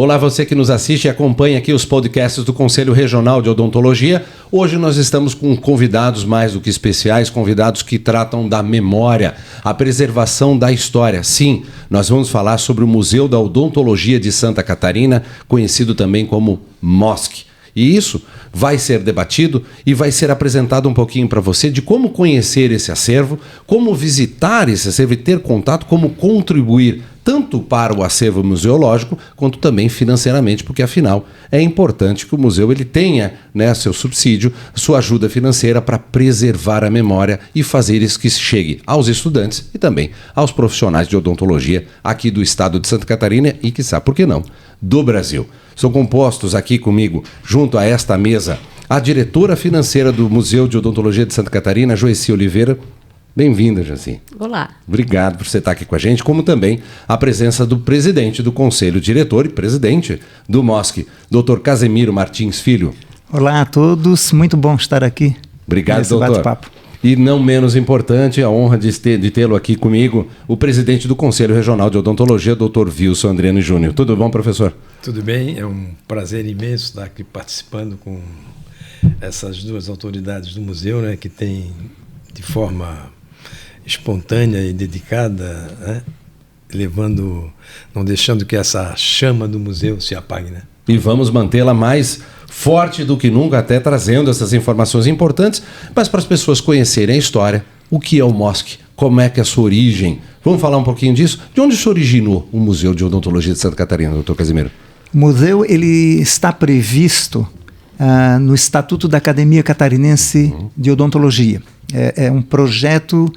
Olá, você que nos assiste e acompanha aqui os podcasts do Conselho Regional de Odontologia. Hoje nós estamos com convidados mais do que especiais, convidados que tratam da memória, a preservação da história. Sim, nós vamos falar sobre o Museu da Odontologia de Santa Catarina, conhecido também como MOSC. E isso vai ser debatido e vai ser apresentado um pouquinho para você de como conhecer esse acervo, como visitar esse acervo e ter contato, como contribuir tanto para o acervo museológico quanto também financeiramente, porque afinal é importante que o museu ele tenha, né, seu subsídio, sua ajuda financeira para preservar a memória e fazer isso que chegue aos estudantes e também aos profissionais de odontologia aqui do estado de Santa Catarina e, quiçá, por que não, do Brasil. São compostos aqui comigo, junto a esta mesa, a diretora financeira do Museu de Odontologia de Santa Catarina, Joeci Oliveira. Bem-vinda, Joeci. Olá. Obrigado por você estar aqui com a gente, como também a presença do presidente do Conselho Diretor e presidente do MOSC, Dr. Casemiro Martins Filho. Olá a todos, muito bom estar aqui. Obrigado, nesse doutor. Bate-papo. E não menos importante, a honra de tê-lo aqui comigo, o presidente do Conselho Regional de Odontologia, Dr. Wilson Andriani Júnior. Tudo bom, professor? Tudo bem, é um prazer imenso estar aqui participando com essas duas autoridades do museu, né, que têm, de forma espontânea e dedicada, né, não deixando que essa chama do museu se apague, né? E vamos mantê-la mais forte do que nunca, até trazendo essas informações importantes, mas para as pessoas conhecerem a história, o que é o MOSC, como é que é a sua origem. Vamos falar um pouquinho disso? De onde se originou o Museu de Odontologia de Santa Catarina, doutor Casemiro? O museu ele está previsto no Estatuto da Academia Catarinense de Odontologia. É um projeto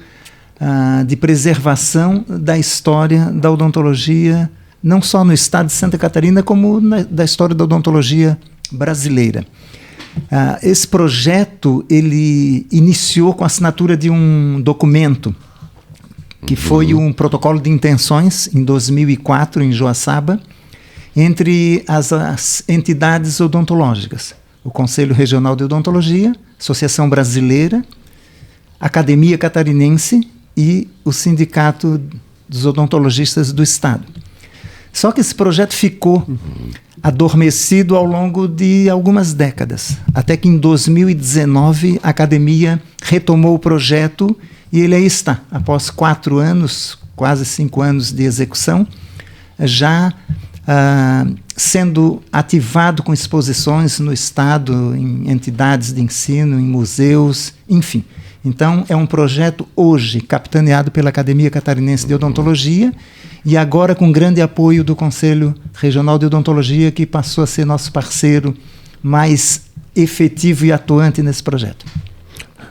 de preservação da história da odontologia, não só no estado de Santa Catarina, como da história da odontologia brasileira. Esse projeto ele iniciou com a assinatura de um documento, que foi um protocolo de intenções, em 2004, em Joaçaba, entre as entidades odontológicas. O Conselho Regional de Odontologia, Associação Brasileira, Academia Catarinense e o Sindicato dos Odontologistas do Estado. Só que esse projeto ficou adormecido ao longo de algumas décadas, até que em 2019 a Academia retomou o projeto e ele aí está, após 4 anos, quase 5 anos de execução, já sendo ativado com exposições no Estado, em entidades de ensino, em museus, enfim. Então, é um projeto hoje capitaneado pela Academia Catarinense de Odontologia e agora com grande apoio do Conselho Regional de Odontologia, que passou a ser nosso parceiro mais efetivo e atuante nesse projeto.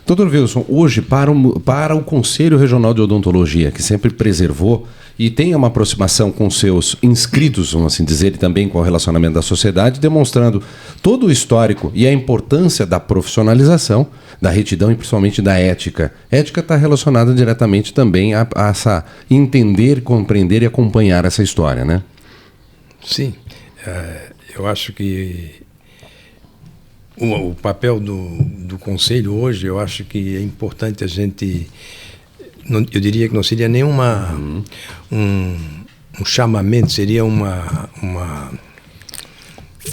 Doutor Wilson, hoje, para o Conselho Regional de Odontologia, que sempre preservou e tem uma aproximação com seus inscritos, vamos assim dizer, e também com o relacionamento da sociedade, demonstrando todo o histórico e a importância da profissionalização, da retidão e principalmente da ética. Ética está relacionada diretamente também a essa entender, compreender e acompanhar essa história, né? Sim, eu acho que o papel do Conselho hoje, eu acho que é importante a gente... eu diria que não seria nem um chamamento, seria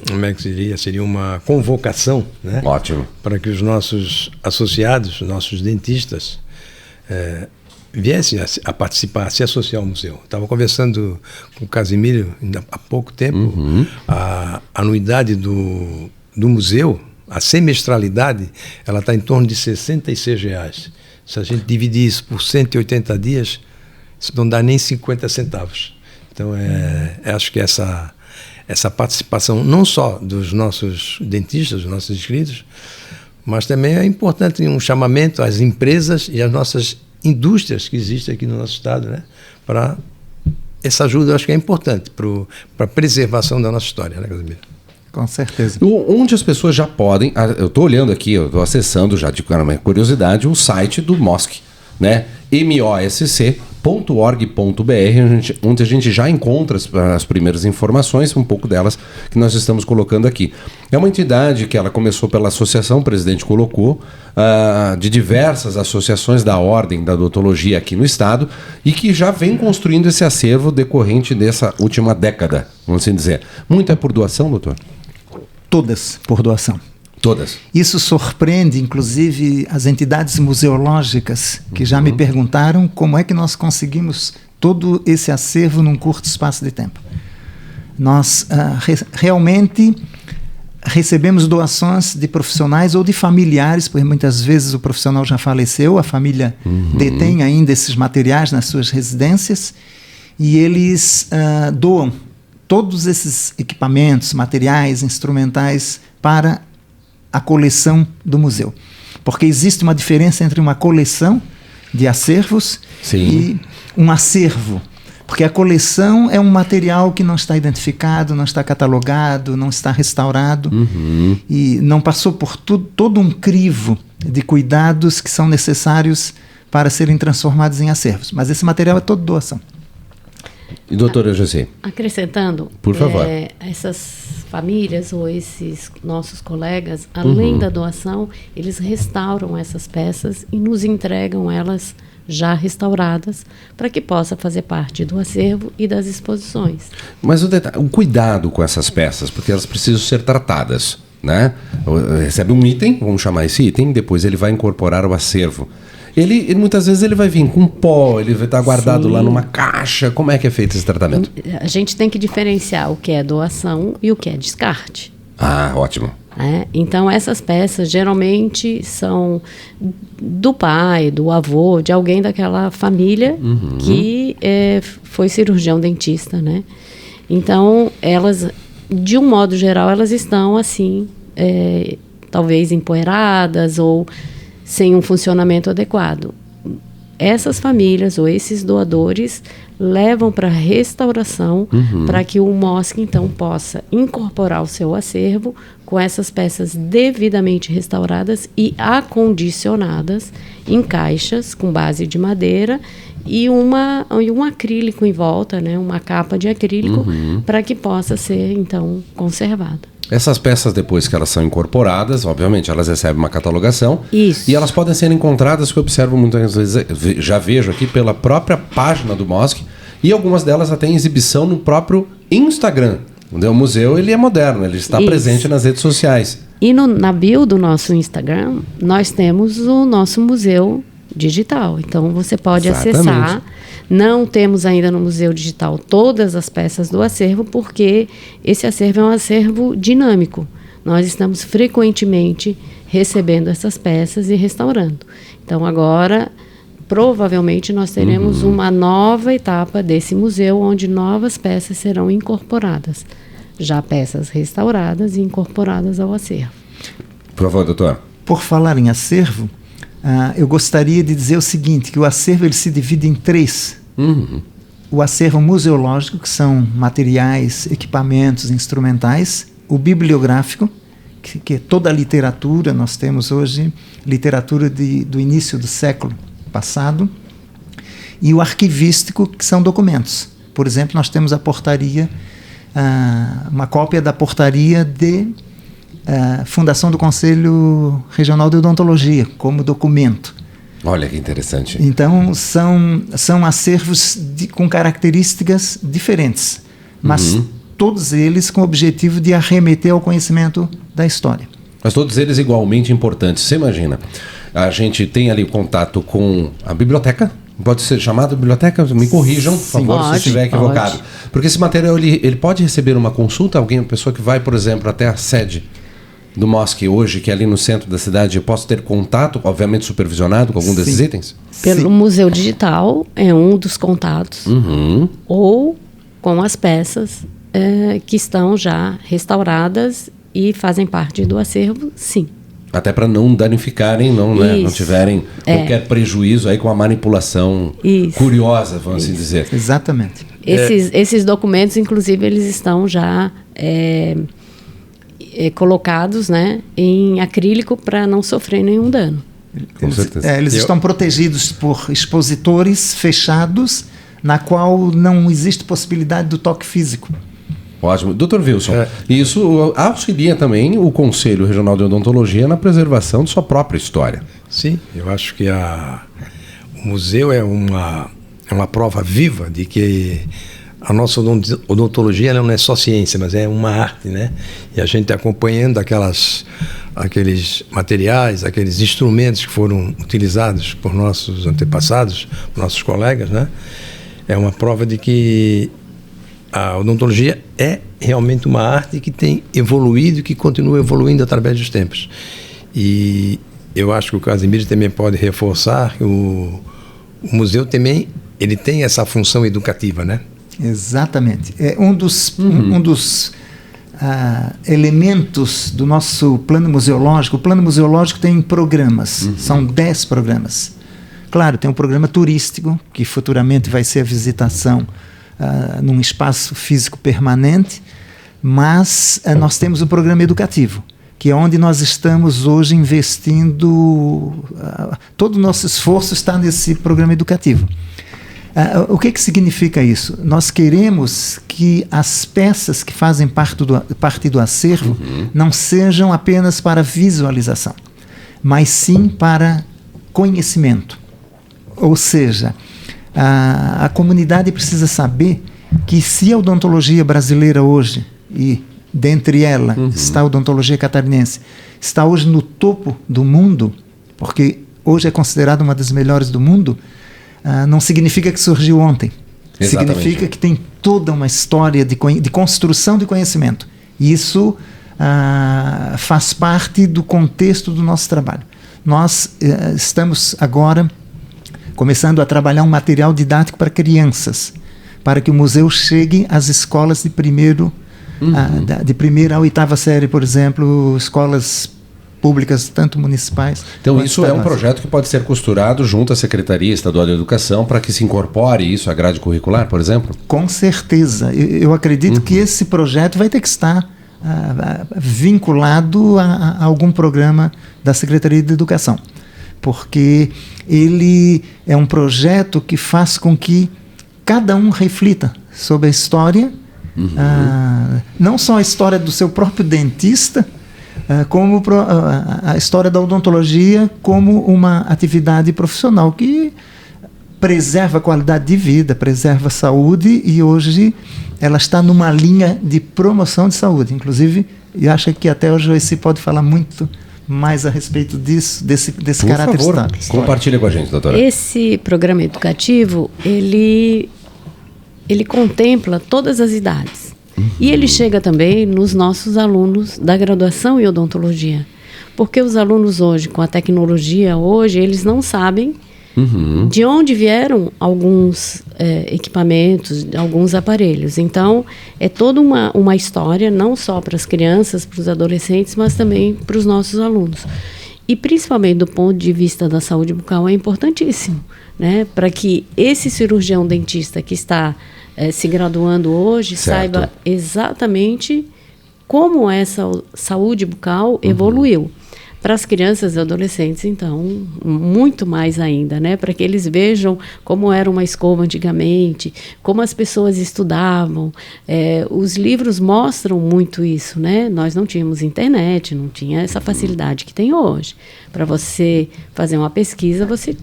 como é que seria? Seria uma convocação, né? Ótimo. Para que os nossos associados, os nossos dentistas, viessem a participar, a se associar ao museu. Estava conversando com o Casemiro há pouco tempo, a anuidade do museu, a semestralidade, ela está em torno de R$66. Se a gente dividir isso por 180 dias, isso não dá nem 50 centavos. Então, acho que essa participação, não só dos nossos dentistas, dos nossos inscritos, mas também é importante um chamamento às empresas e às nossas indústrias que existem aqui no nosso estado, né? Para essa ajuda, eu acho que é importante para a preservação da nossa história, né, Casemiro? Com certeza. Onde as pessoas já podem... Eu estou olhando aqui, eu estou acessando já de curiosidade o site do MOSC, né? mosc.org.br. onde a gente já encontra as primeiras informações, um pouco delas que nós estamos colocando aqui. É uma entidade que ela começou pela associação, o presidente colocou, de diversas associações da ordem da odontologia aqui no estado e que já vem construindo esse acervo decorrente dessa última década, vamos assim dizer. Muito é por doação, doutor? Todas por doação. Todas. Isso surpreende, inclusive, as entidades museológicas que já me perguntaram como é que nós conseguimos todo esse acervo num curto espaço de tempo. Nós realmente recebemos doações de profissionais ou de familiares, porque muitas vezes o profissional já faleceu, a família detém ainda esses materiais nas suas residências e eles doam todos esses equipamentos, materiais, instrumentais para a coleção do museu. Porque existe uma diferença entre uma coleção de acervos e um acervo. Porque a coleção é um material que não está identificado, não está catalogado, não está restaurado e não passou por todo um crivo de cuidados que são necessários para serem transformados em acervos. Mas esse material é todo doação. E doutora José? Acrescentando, por favor. Essas famílias ou esses nossos colegas, além da doação, eles restauram essas peças e nos entregam elas já restauradas para que possa fazer parte do acervo e das exposições. Mas o cuidado com essas peças, porque elas precisam ser tratadas, né? Recebe um item, vamos chamar esse item, depois ele vai incorporar o acervo. Ele muitas vezes ele vai vir com pó, ele vai estar guardado lá numa caixa. Como é que é feito esse tratamento? A gente tem que diferenciar o que é doação e o que é descarte. Ah, ótimo. Então essas peças geralmente são do pai, do avô, de alguém daquela família que foi cirurgião dentista, né? Então elas, de um modo geral, elas estão assim, talvez empoeiradas ou sem um funcionamento adequado. Essas famílias ou esses doadores levam para restauração para que o MOSC então possa incorporar o seu acervo com essas peças devidamente restauradas e acondicionadas em caixas com base de madeira e um acrílico em volta, né, uma capa de acrílico para que possa ser então conservada. Essas peças, depois que elas são incorporadas, obviamente, elas recebem uma catalogação. Isso. E elas podem ser encontradas, que eu observo muitas vezes, já vejo aqui, pela própria página do MOSC, e algumas delas até em exibição no próprio Instagram. O museu ele é moderno, ele está presente nas redes sociais. E na bio do nosso Instagram, nós temos o nosso museu digital. Então, você pode acessar. Não temos ainda no Museu Digital todas as peças do acervo, porque esse acervo é um acervo dinâmico. Nós estamos frequentemente recebendo essas peças e restaurando. Então, agora, provavelmente, nós teremos uma nova etapa desse museu, onde novas peças serão incorporadas. Já peças restauradas e incorporadas ao acervo. Por favor, doutor. Por falar em acervo, eu gostaria de dizer o seguinte, que o acervo ele se divide em três. O acervo museológico, que são materiais, equipamentos, instrumentais. O bibliográfico, que é toda a literatura, nós temos hoje literatura do início do século passado. E o arquivístico, que são documentos. Por exemplo, nós temos a portaria, uma cópia da portaria de Fundação do Conselho Regional de Odontologia, como documento. Olha que interessante. Então, são acervos com características diferentes, mas todos eles com o objetivo de arremeter ao conhecimento da história. Mas todos eles igualmente importantes. Você imagina, a gente tem ali contato com a biblioteca, pode ser chamada biblioteca? Me corrijam, por favor, se estiver equivocado. Pode. Porque esse material, ele pode receber uma consulta, uma pessoa que vai, por exemplo, até a sede do MOSC hoje, que é ali no centro da cidade, eu posso ter contato, obviamente supervisionado, com algum desses itens? Pelo Museu Digital, é um dos contatos, ou com as peças que estão já restauradas e fazem parte do acervo, sim. Até para não danificarem, não tiverem qualquer prejuízo aí com a manipulação curiosa, vamos assim dizer. Exatamente. Esses documentos, inclusive, eles estão já colocados, né, em acrílico para não sofrer nenhum dano. Com certeza. Eles estão protegidos por expositores fechados, na qual não existe possibilidade do toque físico. Ótimo. Dr. Wilson, isso auxilia também o Conselho Regional de Odontologia na preservação de sua própria história. Sim, eu acho que o museu é uma prova viva de que a nossa odontologia não é só ciência, mas é uma arte, né? E a gente acompanhando aqueles materiais, aqueles instrumentos que foram utilizados por nossos antepassados, por nossos colegas, né? É uma prova de que a odontologia é realmente uma arte que tem evoluído e que continua evoluindo através dos tempos. E eu acho que o Casimiro também pode reforçar que o museu também ele tem essa função educativa, né? Exatamente. É um dos elementos do nosso plano museológico. O plano museológico tem programas, são 10 programas. Claro, tem um programa turístico, que futuramente vai ser a visitação num espaço físico permanente, mas nós temos o programa educativo, que é onde nós estamos hoje investindo, todo o nosso esforço está nesse programa educativo. O que significa isso? Nós queremos que as peças que fazem parte do acervo não sejam apenas para visualização, mas sim para conhecimento. Ou seja, a comunidade precisa saber que se a odontologia brasileira hoje, e dentre ela está a odontologia catarinense, está hoje no topo do mundo, porque hoje é considerada uma das melhores do mundo, não significa que surgiu ontem. Exatamente. Significa que tem toda uma história de construção de conhecimento. E isso faz parte do contexto do nosso trabalho. Nós estamos agora começando a trabalhar um material didático para crianças, para que o museu chegue às escolas de primeira a 8ª série, por exemplo, escolas públicas, tanto municipais. Então isso é um projeto que pode ser costurado junto à Secretaria Estadual de Educação para que se incorpore isso à grade curricular, por exemplo? Com certeza. Eu acredito que esse projeto vai ter que estar vinculado a algum programa da Secretaria de Educação, porque ele é um projeto que faz com que cada um reflita sobre a história, não só a história do seu próprio dentista, como a história da odontologia como uma atividade profissional que preserva a qualidade de vida, preserva a saúde, e hoje ela está numa linha de promoção de saúde. Inclusive, eu acho que até hoje esse pode falar muito mais a respeito disso, desse caráter histórico. Compartilha com a gente, doutora. Esse programa educativo, ele contempla todas as idades. E ele chega também nos nossos alunos da graduação em odontologia. Porque os alunos hoje, com a tecnologia hoje, eles não sabem de onde vieram alguns equipamentos, alguns aparelhos. Então, é toda uma história, não só para as crianças, para os adolescentes, mas também para os nossos alunos. E principalmente do ponto de vista da saúde bucal é importantíssimo, né? Para que esse cirurgião dentista que está se graduando hoje saiba exatamente como essa saúde bucal evoluiu. Para as crianças e adolescentes, então, muito mais ainda, né? Para que eles vejam como era uma escova antigamente, como as pessoas estudavam. Os livros mostram muito isso, né? Nós não tínhamos internet, não tinha essa facilidade que tem hoje. Para você fazer uma pesquisa, você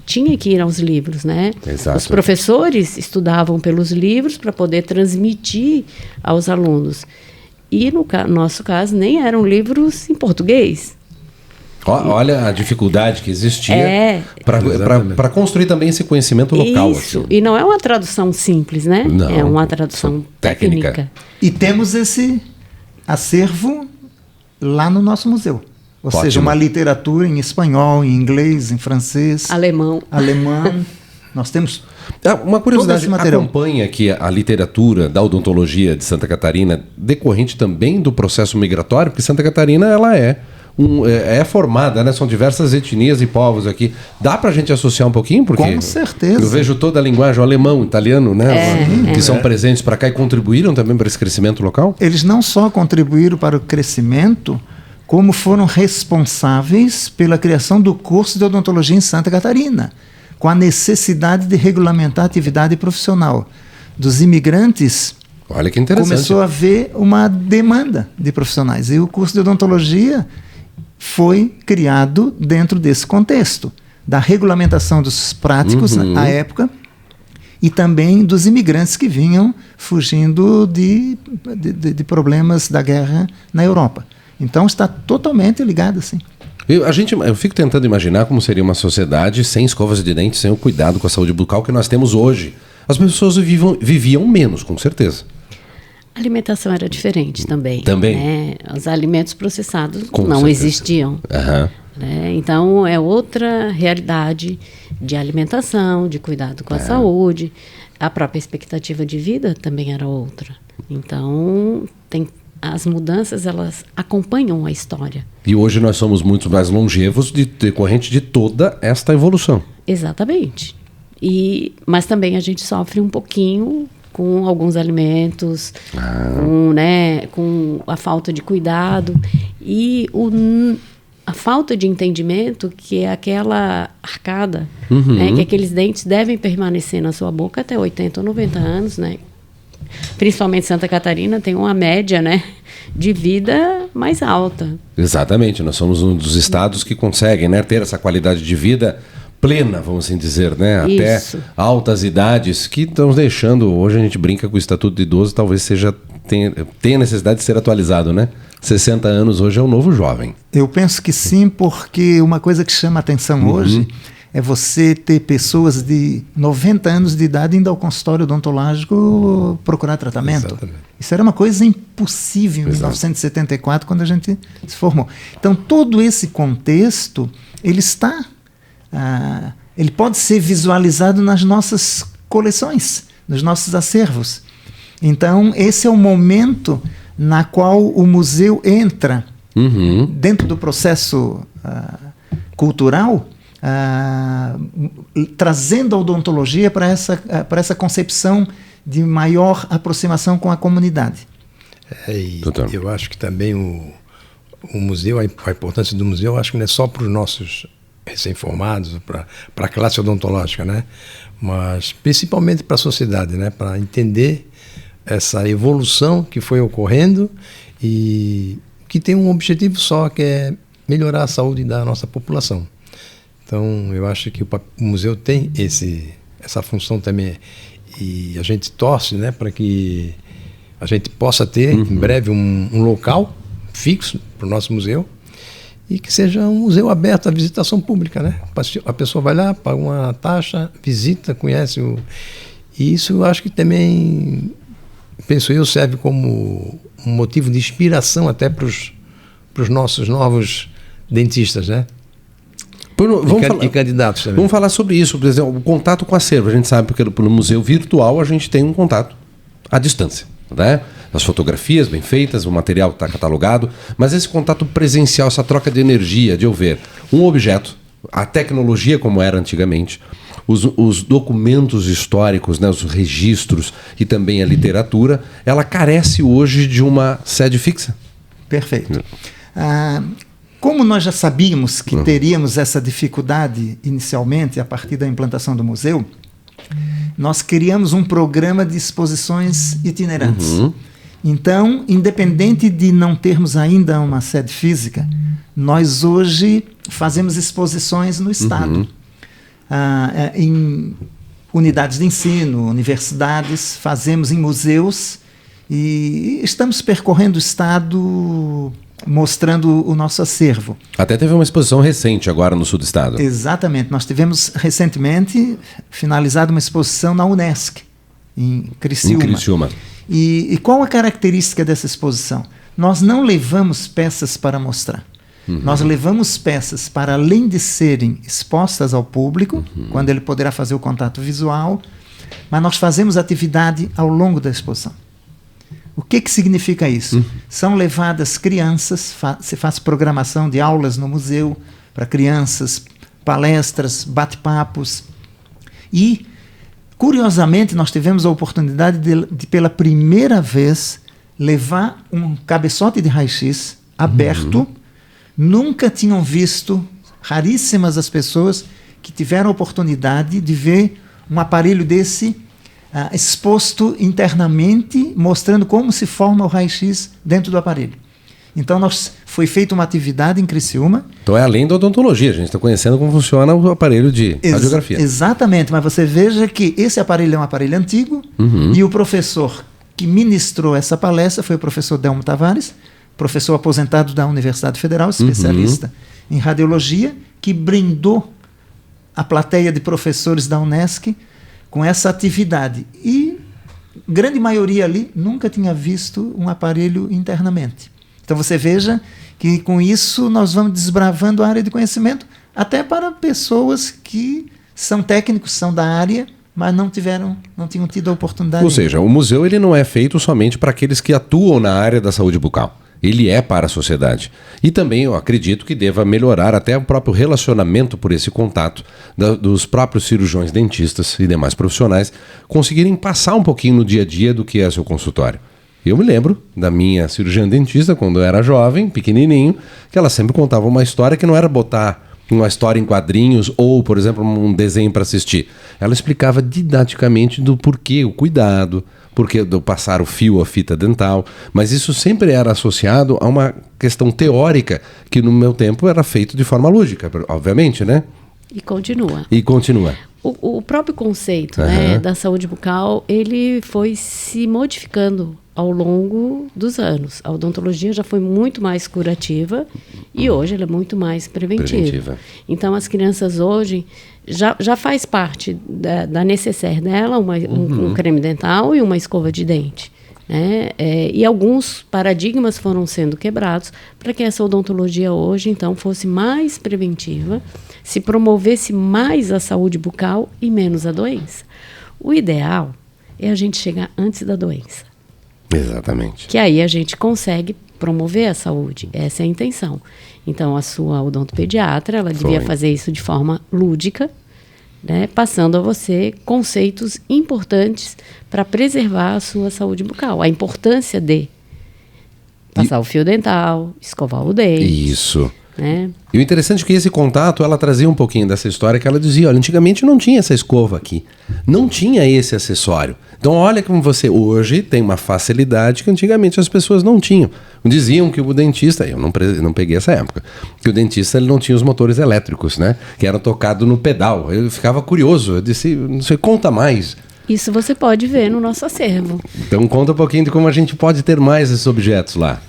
tinha que ir aos livros, né? Exato. Os professores estudavam pelos livros para poder transmitir aos alunos. E no nosso caso, nem eram livros em português. Olha a dificuldade que existia para construir também esse conhecimento local. Isso, assim. E não é uma tradução simples, né? Não, é uma tradução técnica. E temos esse acervo lá no nosso museu. Ou seja, uma literatura em espanhol, em inglês, em francês, alemão. Nós temos uma curiosidade, acompanha aqui a literatura da odontologia de Santa Catarina, decorrente também do processo migratório, porque Santa Catarina ela é formada, né? São diversas etnias e povos aqui. Dá pra gente associar um pouquinho? Porque com certeza. Eu vejo toda a linguagem, o alemão, o italiano, né? Que são presentes para cá e contribuíram também para esse crescimento local? Eles não só contribuíram para o crescimento, como foram responsáveis pela criação do curso de odontologia em Santa Catarina, com a necessidade de regulamentar a atividade profissional dos imigrantes. Olha que interessante. Começou a haver uma demanda de profissionais. E o curso de odontologia foi criado dentro desse contexto, da regulamentação dos práticos à época e também dos imigrantes que vinham fugindo de problemas da guerra na Europa. Então está totalmente ligado, assim. Eu fico tentando imaginar como seria uma sociedade sem escovas de dentes, sem o cuidado com a saúde bucal que nós temos hoje. As pessoas viviam menos, com certeza. A alimentação era diferente também. Também. Né? Os alimentos processados Com não certeza. existiam. Uhum. Né? Então, é outra realidade de alimentação, de cuidado com a saúde. A própria expectativa de vida também era outra. Então, as mudanças, elas acompanham a história. E hoje nós somos muito mais longevos decorrente de toda esta evolução. Exatamente. Mas também a gente sofre um pouquinho com alguns alimentos, com a falta de cuidado e a falta de entendimento que é aquela arcada, né, que aqueles dentes devem permanecer na sua boca até 80 ou 90 anos, né? Principalmente Santa Catarina tem uma média, né, de vida mais alta. Exatamente, nós somos um dos estados que conseguem, né, ter essa qualidade de vida plena, vamos assim dizer, né? Até altas idades que estamos deixando. Hoje a gente brinca com o Estatuto de Idoso, talvez tenha necessidade de ser atualizado, né? 60 anos hoje é o novo jovem. Eu penso que sim, porque uma coisa que chama a atenção hoje é você ter pessoas de 90 anos de idade indo ao consultório odontológico procurar tratamento. Exatamente. Isso era uma coisa impossível em 1974, quando a gente se formou. Então, todo esse contexto, ele pode ser visualizado nas nossas coleções, nos nossos acervos. Então, esse é o momento na qual o museu entra dentro do processo cultural, trazendo a odontologia para essa concepção de maior aproximação com a comunidade. Eu acho que também o museu, a importância do museu, eu acho que não é só para os nossos recém-formados, para a classe odontológica, né? Mas principalmente para a sociedade, né? Para entender essa evolução que foi ocorrendo e que tem um objetivo só, que é melhorar a saúde da nossa população. Então, eu acho que o museu tem essa função também, e a gente torce, né, para que a gente possa ter em breve um local fixo para o nosso museu, e que seja um museu aberto à visitação pública, né? A pessoa vai lá, paga uma taxa, visita, conhece e isso eu acho que também, penso eu, serve como um motivo de inspiração até para os nossos novos dentistas, né? E candidatos também. Vamos falar sobre isso, por exemplo, o contato com o acervo. A gente sabe porque no museu virtual a gente tem um contato à distância, né? As fotografias bem feitas, o material está catalogado, mas esse contato presencial, essa troca de energia, de eu ver um objeto, a tecnologia como era antigamente, os documentos históricos, né, os registros e também a literatura, ela carece hoje de uma sede fixa. Perfeito. Como nós já sabíamos que teríamos essa dificuldade inicialmente, a partir da implantação do museu, nós criamos um programa de exposições itinerantes. Então, independente de não termos ainda uma sede física, nós hoje fazemos exposições no Estado. Em unidades de ensino, universidades, fazemos em museus e estamos percorrendo o Estado mostrando o nosso acervo. Até teve uma exposição recente agora no sul do estado. Exatamente. Nós tivemos recentemente finalizado uma exposição na Unesc, em Criciúma. E qual a característica dessa exposição? Nós não levamos peças para mostrar. Nós levamos peças para, além de serem expostas ao público, quando ele poderá fazer o contato visual, mas nós fazemos atividade ao longo da exposição. O que significa isso? São levadas crianças, se faz programação de aulas no museu para crianças, palestras, bate-papos. E, curiosamente, nós tivemos a oportunidade de pela primeira vez, levar um cabeçote de raio-x aberto nunca tinham visto, raríssimas as pessoas que tiveram a oportunidade de ver um aparelho desse exposto internamente, mostrando como se forma o raio-x dentro do aparelho. Então, foi feita uma atividade em Criciúma. Então é além da odontologia, a gente está conhecendo como funciona o aparelho de radiografia. Exatamente, mas você veja que esse aparelho é um aparelho antigo, e o professor que ministrou essa palestra foi o professor Delmo Tavares, professor aposentado da Universidade Federal, especialista em radiologia, que brindou a plateia de professores da Unesc com essa atividade. E grande maioria ali nunca tinha visto um aparelho internamente. Então você veja que com isso nós vamos desbravando a área de conhecimento até para pessoas que são técnicos, são da área, mas não tinham tido a oportunidade. Ou seja, o museu ele não é feito somente para aqueles que atuam na área da saúde bucal. Ele é para a sociedade. E também eu acredito que deva melhorar até o próprio relacionamento por esse contato dos próprios cirurgiões dentistas e demais profissionais conseguirem passar um pouquinho no dia a dia do que é seu consultório. Eu me lembro da minha cirurgiã dentista, quando eu era jovem, pequenininho, que ela sempre contava uma história que não era botar uma história em quadrinhos ou, por exemplo, um desenho para assistir. Ela explicava didaticamente do porquê, o cuidado, porquê do passar o fio, a fita dental, mas isso sempre era associado a uma questão teórica que no meu tempo era feito de forma lúdica, obviamente, né? E continua. E continua. O próprio conceito, né, da saúde bucal, ele foi se modificando ao longo dos anos. A odontologia já foi muito mais curativa e hoje ela é muito mais preventiva. Então, as crianças hoje já faz parte da necessaire dela um creme dental e uma escova de dente. Né? E alguns paradigmas foram sendo quebrados para que essa odontologia hoje, então, fosse mais preventiva, se promovesse mais a saúde bucal e menos a doença. O ideal é a gente chegar antes da doença. Exatamente. Que aí a gente consegue promover a saúde. Essa é a intenção. Então, a sua odontopediatra, ela devia fazer isso de forma lúdica, né, passando a você conceitos importantes para preservar a sua saúde bucal. A importância de passar o fio dental, escovar o dente. Isso. Né? E o interessante é que esse contato, ela trazia um pouquinho dessa história que ela dizia, olha, antigamente não tinha essa escova aqui, não tinha esse acessório. Então olha como você hoje tem uma facilidade que antigamente as pessoas não tinham. Diziam que o dentista, eu não peguei essa época, que o dentista ele não tinha os motores elétricos, né? Que eram tocados no pedal. Eu ficava curioso, eu disse, não sei, conta mais. Isso você pode ver no nosso acervo. Então conta um pouquinho de como a gente pode ter mais esses objetos lá.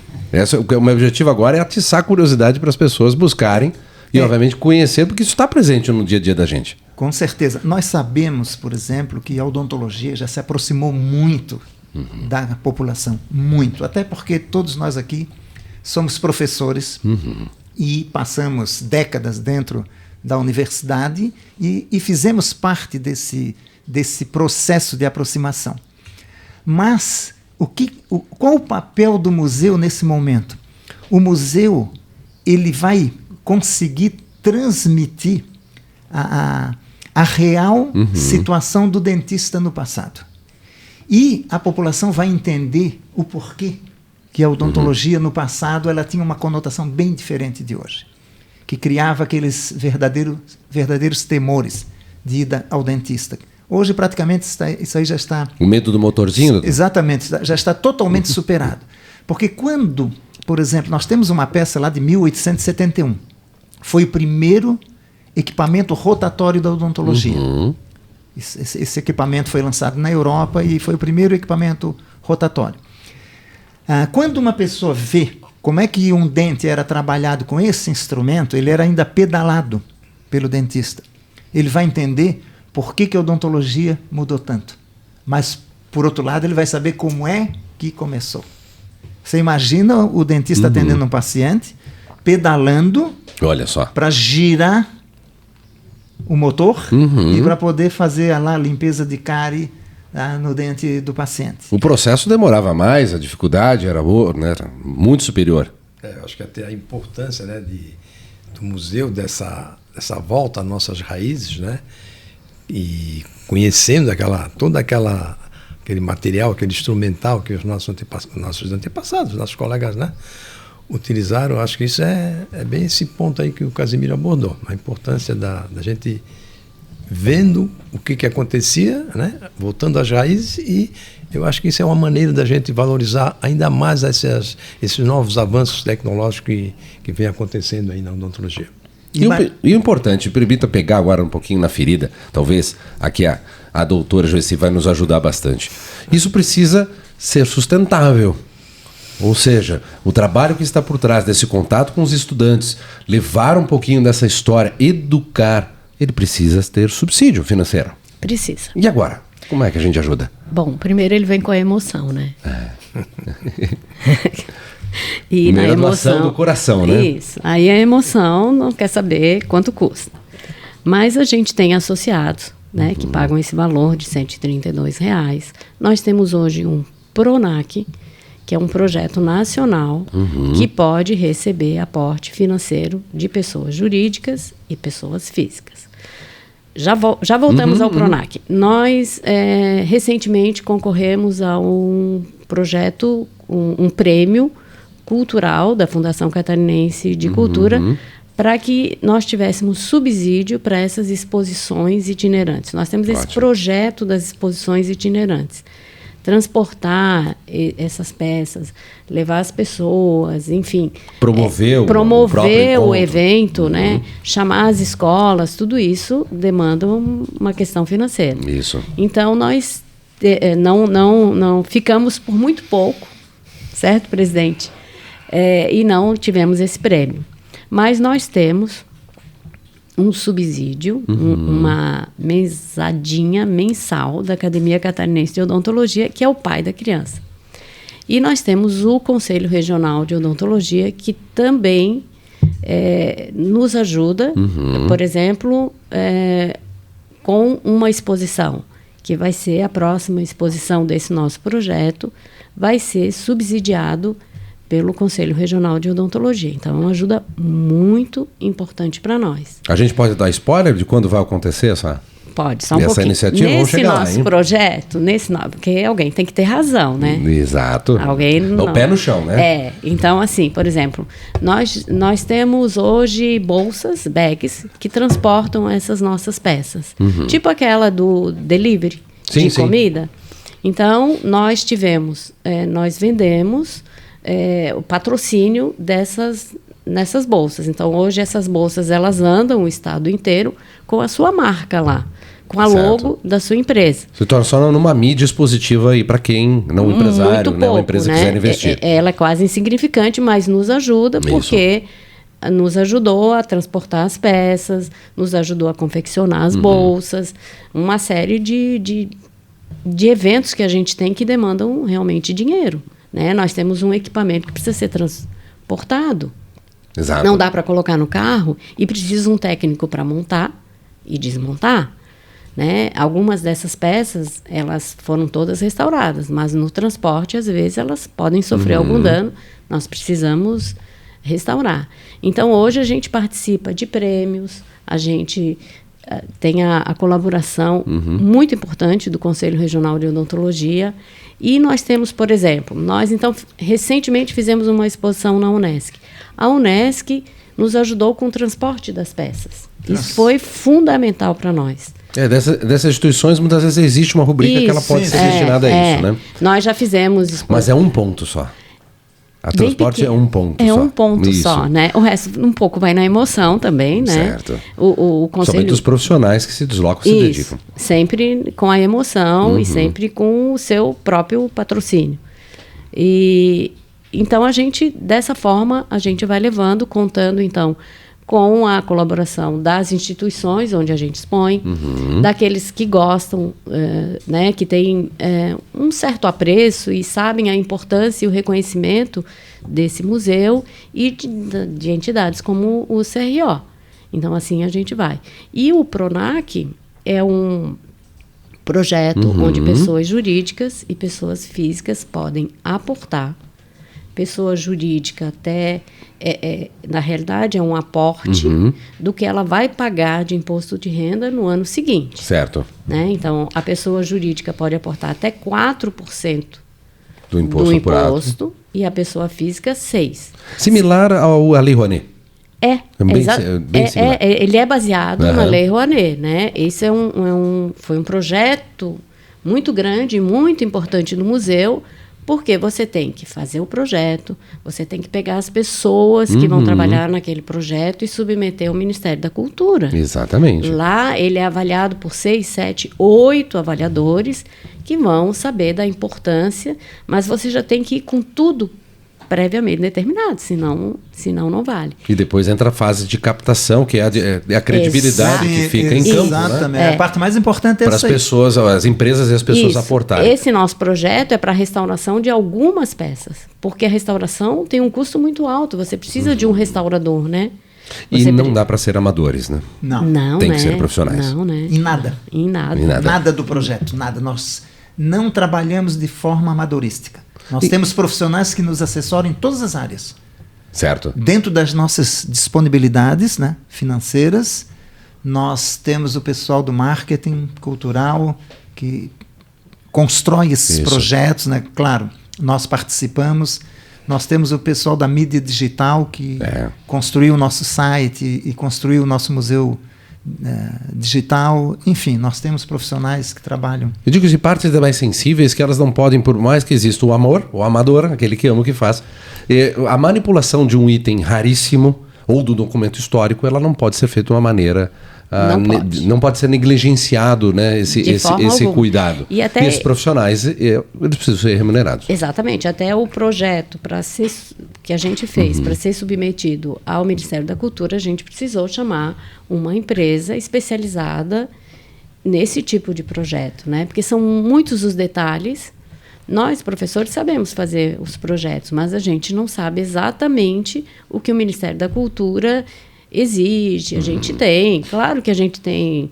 O meu objetivo agora é atiçar a curiosidade para as pessoas buscarem e, obviamente, conhecer, porque isso está presente no dia a dia da gente. Com certeza. Nós sabemos, por exemplo, que a odontologia já se aproximou muito da população. Muito. Até porque todos nós aqui somos professores e passamos décadas dentro da universidade e fizemos parte desse processo de aproximação. Mas qual o papel do museu nesse momento? O museu ele vai conseguir transmitir a real situação do dentista no passado. E a população vai entender o porquê que a odontologia no passado ela tinha uma conotação bem diferente de hoje, que criava aqueles verdadeiros temores de ida ao dentista. Hoje, praticamente, isso aí já está... O medo do motorzinho? Doutor? Exatamente, já está totalmente superado. Porque quando, por exemplo, nós temos uma peça lá de 1871, foi o primeiro equipamento rotatório da odontologia. Esse equipamento foi lançado na Europa e foi o primeiro equipamento rotatório. Quando uma pessoa vê como é que um dente era trabalhado com esse instrumento, ele era ainda pedalado pelo dentista. Ele vai entender por que a odontologia mudou tanto. Mas, por outro lado, ele vai saber como é que começou. Você imagina o dentista atendendo um paciente, pedalando para girar o motor e para poder fazer a limpeza de cárie no dente do paciente. O processo demorava mais, a dificuldade era muito superior. Acho que até a importância, né, do museu, dessa volta às nossas raízes, né? E conhecendo aquele material, aquele instrumental que os nossos antepassados, nossos colegas, né, utilizaram. Acho que isso é bem esse ponto aí que o Casimiro abordou, a importância da gente vendo o que acontecia, né? Voltando às raízes, e eu acho que isso é uma maneira da gente valorizar ainda mais esses novos avanços tecnológicos que vem acontecendo aí na odontologia. E o importante, permita pegar agora um pouquinho na ferida, talvez aqui a doutora Joyce vai nos ajudar bastante. Isso precisa ser sustentável. Ou seja, o trabalho que está por trás desse contato com os estudantes, levar um pouquinho dessa história, educar, ele precisa ter subsídio financeiro. Precisa. E agora? Como é que a gente ajuda? Bom, primeiro ele vem com a emoção, né? E primeiro na emoção do coração, né? Isso. Aí a emoção não quer saber quanto custa. Mas a gente tem associados, né, que pagam esse valor de R$ 132,00. Nós temos hoje um PRONAC, que é um projeto nacional que pode receber aporte financeiro de pessoas jurídicas e pessoas físicas. Já voltamos ao PRONAC. Nós, recentemente, concorremos a um projeto, um prêmio cultural da Fundação Catarinense de Cultura, para que nós tivéssemos subsídio para essas exposições itinerantes. Nós temos esse projeto das exposições itinerantes. Transportar essas peças, levar as pessoas, enfim. Promover o evento, né? Chamar as escolas, tudo isso demanda uma questão financeira. Isso. Então, nós não ficamos por muito pouco, certo, presidente? E não tivemos esse prêmio. Mas nós temos um subsídio, uma mesadinha mensal da Academia Catarinense de Odontologia, que é o pai da criança. E nós temos o Conselho Regional de Odontologia, que também nos ajuda, por exemplo, com uma exposição, que vai ser a próxima exposição desse nosso projeto, vai ser subsidiado pelo Conselho Regional de Odontologia. Então, é uma ajuda muito importante para nós. A gente pode dar spoiler de quando vai acontecer essa? Pode, só um pouquinho. Iniciativa, vamos chegar lá, Nesse nosso projeto, porque alguém tem que ter razão, né? Exato. Alguém não. O pé no chão, né? Então, assim, por exemplo, nós temos hoje bolsas, bags, que transportam essas nossas peças. Tipo aquela do delivery de comida. Então, nós vendemos o patrocínio nessas bolsas. Então, hoje essas bolsas, elas andam o estado inteiro com a sua marca lá, com a logo da sua empresa. Se torna só numa mídia expositiva aí para quem, não empresário, pouco, uma empresa quiser investir. Ela é quase insignificante, mas nos ajuda porque nos ajudou a transportar as peças, nos ajudou a confeccionar as bolsas, uma série de eventos que a gente tem que demandam realmente dinheiro. Né? Nós temos um equipamento que precisa ser transportado. Exato. Não dá para colocar no carro e precisa um técnico para montar e desmontar. Né? Algumas dessas peças, elas foram todas restauradas, mas no transporte, às vezes, elas podem sofrer algum dano. Nós precisamos restaurar. Então, hoje a gente participa de prêmios, a gente tem a colaboração muito importante do Conselho Regional de Odontologia. E nós temos, por exemplo, recentemente fizemos uma exposição na Unesc. A Unesc nos ajudou com o transporte das peças. Isso foi fundamental para nós. Dessas instituições, muitas vezes existe uma rubrica que ela pode ser destinada a isso, né? Nós já fizemos... Mas é um ponto só. A transporte é um ponto só. É um ponto só, né? O resto um pouco vai na emoção também, né? Certo. O conselho... Somente os profissionais que se deslocam, se dedicam. Sempre com a emoção e sempre com o seu próprio patrocínio. Então, dessa forma, a gente vai levando, contando, então, com a colaboração das instituições onde a gente expõe, daqueles que gostam, né, que têm um certo apreço e sabem a importância e o reconhecimento desse museu e de entidades como o CRO. Então, assim a gente vai. E o PRONAC é um projeto onde pessoas jurídicas e pessoas físicas podem aportar. Pessoa jurídica até, na realidade, é um aporte do que ela vai pagar de imposto de renda no ano seguinte. Certo. Né? Então, a pessoa jurídica pode aportar até 4% do imposto e a pessoa física 6. Similar à Lei Rouanet. Bem similar. Ele é baseado na Lei Rouanet, né? Esse foi um projeto muito grande, muito importante no museu, porque você tem que fazer o projeto, você tem que pegar as pessoas que vão trabalhar naquele projeto e submeter ao Ministério da Cultura. Exatamente. Lá ele é avaliado por 6, 7, 8 avaliadores que vão saber da importância, mas você já tem que ir com tudo previamente determinado, senão não vale. E depois entra a fase de captação, que é a credibilidade que fica em campo. Exatamente. Né? A parte mais importante é para as pessoas, as empresas e as pessoas aportarem. Esse nosso projeto é para a restauração de algumas peças, porque a restauração tem um custo muito alto, você precisa de um restaurador, né? E não dá para ser amadores, né? Não. Tem né? que ser profissionais. Não, né? Em nada. Em nada. Nada do projeto, nada. Nós não trabalhamos de forma amadorística. Nós temos profissionais que nos assessoram em todas as áreas. Certo. Dentro das nossas disponibilidades, né, financeiras, nós temos o pessoal do marketing cultural que constrói esses projetos, né? Claro, nós participamos. Nós temos o pessoal da mídia digital que construiu o nosso site e construiu o nosso museu digital. Enfim, nós temos profissionais que trabalham. Eu digo de partes mais sensíveis que elas não podem, por mais que exista o amor, o amador, aquele que ama o que faz, a manipulação de um item raríssimo ou do documento histórico, ela não pode ser feita de uma maneira... Não pode ser negligenciado, né, esse cuidado. E esses profissionais, eles precisam ser remunerados. Exatamente. Até o projeto que a gente fez para ser submetido ao Ministério da Cultura, a gente precisou chamar uma empresa especializada nesse tipo de projeto, né? Porque são muitos os detalhes. Nós, professores, sabemos fazer os projetos, mas a gente não sabe exatamente o que o Ministério da Cultura exige. A gente tem, claro que a gente tem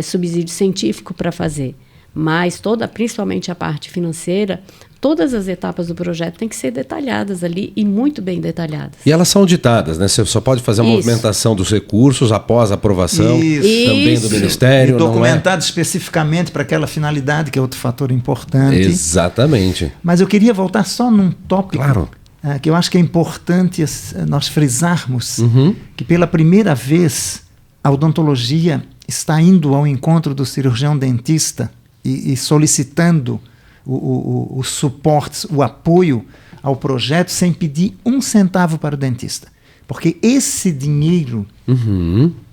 subsídio científico para fazer, mas principalmente a parte financeira, todas as etapas do projeto têm que ser detalhadas ali e muito bem detalhadas. E elas são auditadas, né? Você só pode fazer a movimentação dos recursos após a aprovação também do Ministério. E documentado especificamente para aquela finalidade, que é outro fator importante. Exatamente. Mas eu queria voltar só num tópico. Claro. Que eu acho que é importante nós frisarmos que pela primeira vez a odontologia está indo ao encontro do cirurgião dentista e solicitando o suporte, o apoio ao projeto sem pedir um centavo para o dentista. Porque esse dinheiro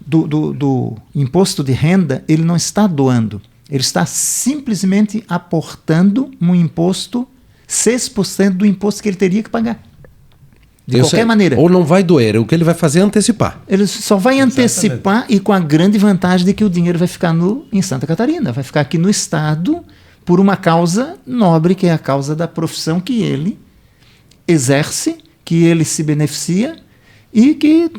do imposto de renda, ele não está doando, ele está simplesmente aportando um imposto 6% do imposto que ele teria que pagar. De qualquer maneira. Ou não vai doer, o que ele vai fazer é antecipar. Ele só vai antecipar e com a grande vantagem de que o dinheiro vai ficar em Santa Catarina, vai ficar aqui no Estado por uma causa nobre, que é a causa da profissão que ele exerce, que ele se beneficia e que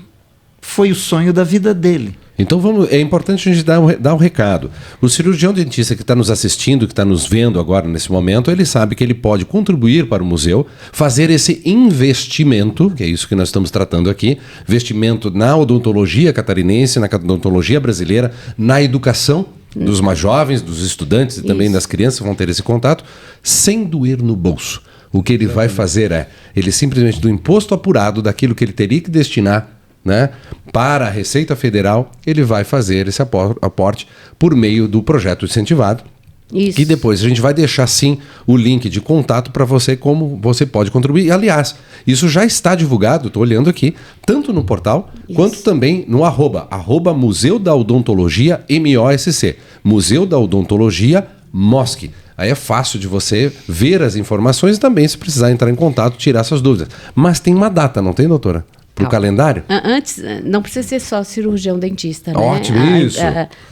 foi o sonho da vida dele. Então é importante a gente dar um recado. O cirurgião dentista que está nos assistindo, que está nos vendo agora nesse momento, ele sabe que ele pode contribuir para o museu, fazer esse investimento, que é isso que nós estamos tratando aqui, investimento na odontologia catarinense, na odontologia brasileira, na educação dos mais jovens, dos estudantes e também das crianças que vão ter esse contato, sem doer no bolso. O que ele vai fazer ele simplesmente do imposto apurado, daquilo que ele teria que destinar, né, para a Receita Federal, ele vai fazer esse aporte por meio do projeto incentivado. Isso. Que depois a gente vai deixar sim o link de contato para você, como você pode contribuir. E, aliás, isso já está divulgado, estou olhando aqui, tanto no portal quanto também no arroba Museu da Odontologia MOSC, Museu da Odontologia MOSC. Aí é fácil de você ver as informações e também, se precisar entrar em contato, tirar suas dúvidas. Mas tem uma data, não tem, doutora? Para o calendário? Antes, não precisa ser só cirurgião dentista, né? Ótimo, isso.